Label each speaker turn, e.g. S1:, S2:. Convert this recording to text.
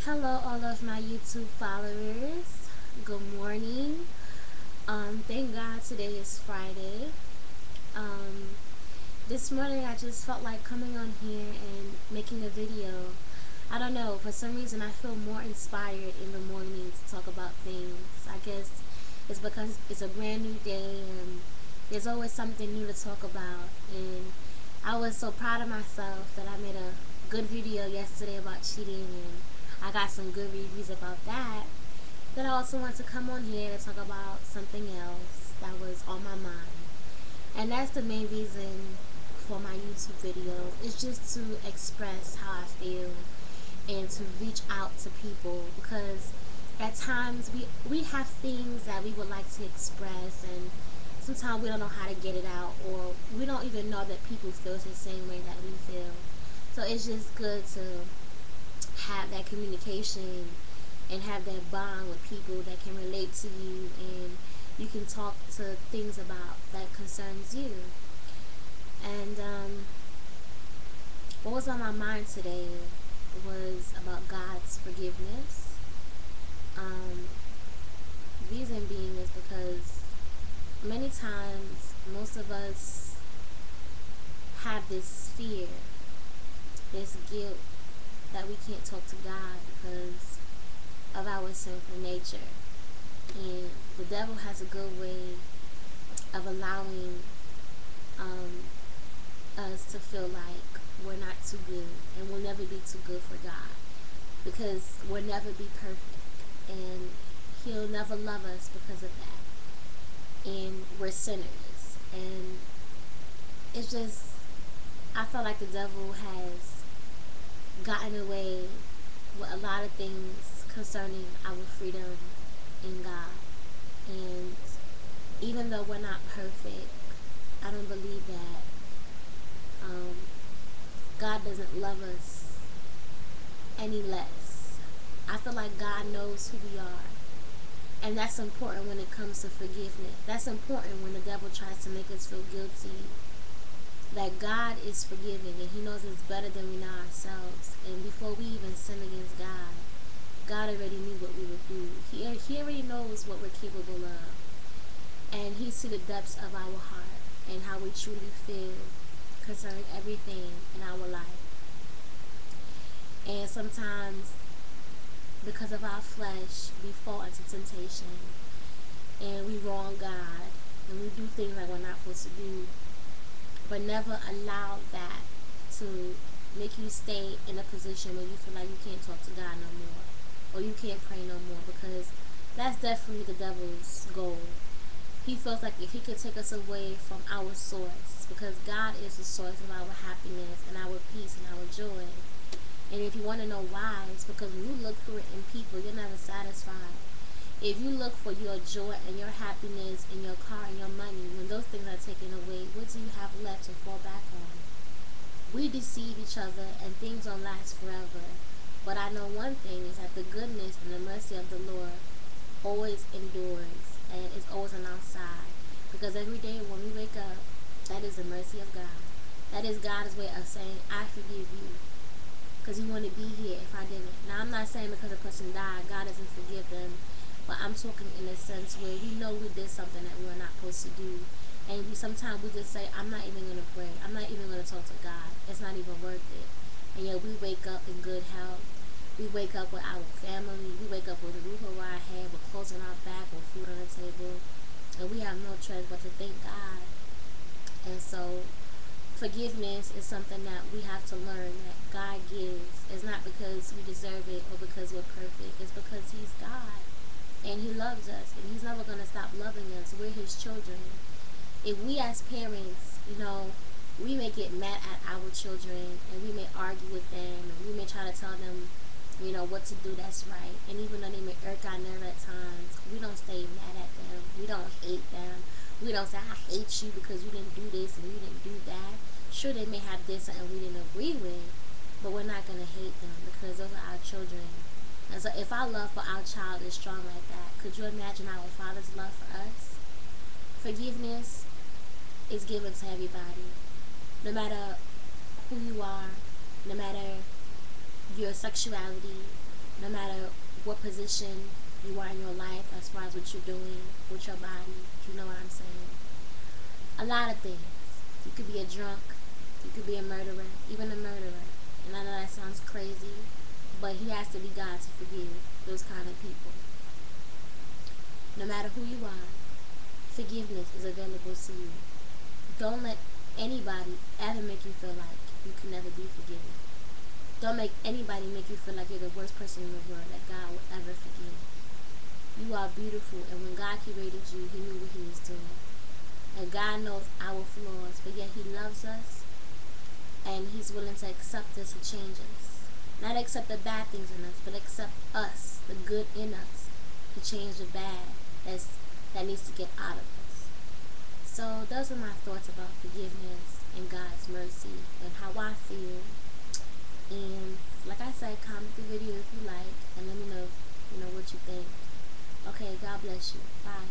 S1: Hello, all of my YouTube followers. Good morning. Thank God today is Friday. Um, this morning I just felt like coming on here and making a video. I don't know, for some reason I feel more inspired in the morning to talk about things. I guess it's because it's a brand new day and there's always something new to talk about. And I was so proud of myself that I made a good video yesterday about cheating, and I got some good reviews about that. Then I also want to come on here to talk about something else that was on my mind. And that's the main reason for my YouTube videos. It's just to express how I feel and to reach out to people, because at times we have things that we would like to express, and sometimes we don't know how to get it out, or we don't even know that people feel the same way that we feel. So it's just good to have that communication and have that bond with people that can relate to you, and you can talk to things about that concerns you. And what was on my mind today was about God's forgiveness. Um, Reason being is because many times most of us have this fear, this guilt that we can't talk to God because of our sinful nature. And the devil has a good way of allowing um, us to feel like we're not too good and we'll never be too good for God, because we'll never be perfect and he'll never love us because of that. And we're sinners. And it's just, I feel like the devil has gotten away with a lot of things concerning our freedom in God. And even though we're not perfect, I don't believe that God doesn't love us any less. I feel like God knows who we are. And that's important when it comes to forgiveness. That's important when the devil tries to make us feel guilty. That God is forgiving and he knows us better than we know ourselves. And before we even sin against God, God already knew what we would do. He already knows what we're capable of. And he sees the depths of our heart and how we truly feel concerning everything in our life. And sometimes, because of our flesh, we fall into temptation and we wrong God and we do things that we're not supposed to do. But never allow that to make you stay in a position where you feel like you can't talk to God no more, or you can't pray no more, because that's definitely the devil's goal. He feels like if he could take us away from our source, because God is the source of our happiness and our peace and our joy. And if you want to know why, it's because when you look for it in people, you're never satisfied. If you look for your joy and your happiness in your car and your money, when those things are taken away, what do you have left to fall back on? We deceive each other and things don't last forever. But I know one thing is that the goodness and the mercy of the Lord always endures and is always on our side. Because every day when we wake up, that is the mercy of God. That is God's way of saying, I forgive you, because you wouldn't be here if I didn't. Now, I'm not saying because a person died, God doesn't forgive them. But I'm talking in a sense where we know we did something that we were not supposed to do. And sometimes we just say, I'm not even going to pray. I'm not even going to talk to God. It's not even worth it. And yet we wake up in good health. We wake up with our family. We wake up with a roof over our head, with clothes on our back, with food on the table. And we have no choice but to thank God. And so forgiveness is something that we have to learn that God gives. It's not because we deserve it or because we're perfect. It's because he's God. And he loves us, and he's never going to stop loving us. We're his children. If we as parents, we may get mad at our children, and we may argue with them, and we may try to tell them, what to do that's right. And even though they may irk our nerve at times, we don't stay mad at them. We don't hate them. We don't say, I hate you because you didn't do this and you didn't do that. Sure, they may have this and we didn't agree with, but we're not going to hate them because those are our children. And so if our love for our child is strong like that, could you imagine our Father's love for us? Forgiveness is given to everybody. No matter who you are, no matter your sexuality, no matter what position you are in your life, as far as what you're doing with your body. You know what I'm saying? A lot of things. You could be a drunk, you could be a murderer, even a murderer. And I know that sounds crazy, but he has to be God to forgive those kind of people. No matter who you are, forgiveness is available to you. Don't let anybody ever make you feel like you can never be forgiven. Don't make anybody make you feel like you're the worst person in the world that God will ever forgive. You are beautiful, and when God created you, He knew what He was doing. And God knows our flaws, but yet He loves us, and He's willing to accept us and change us. Not accept the bad things in us, but accept us, the good in us, to change the bad that needs to get out of us. So those are my thoughts about forgiveness and God's mercy and how I feel. And like I said, comment the video if you like, and let me know, what you think. Okay, God bless you. Bye.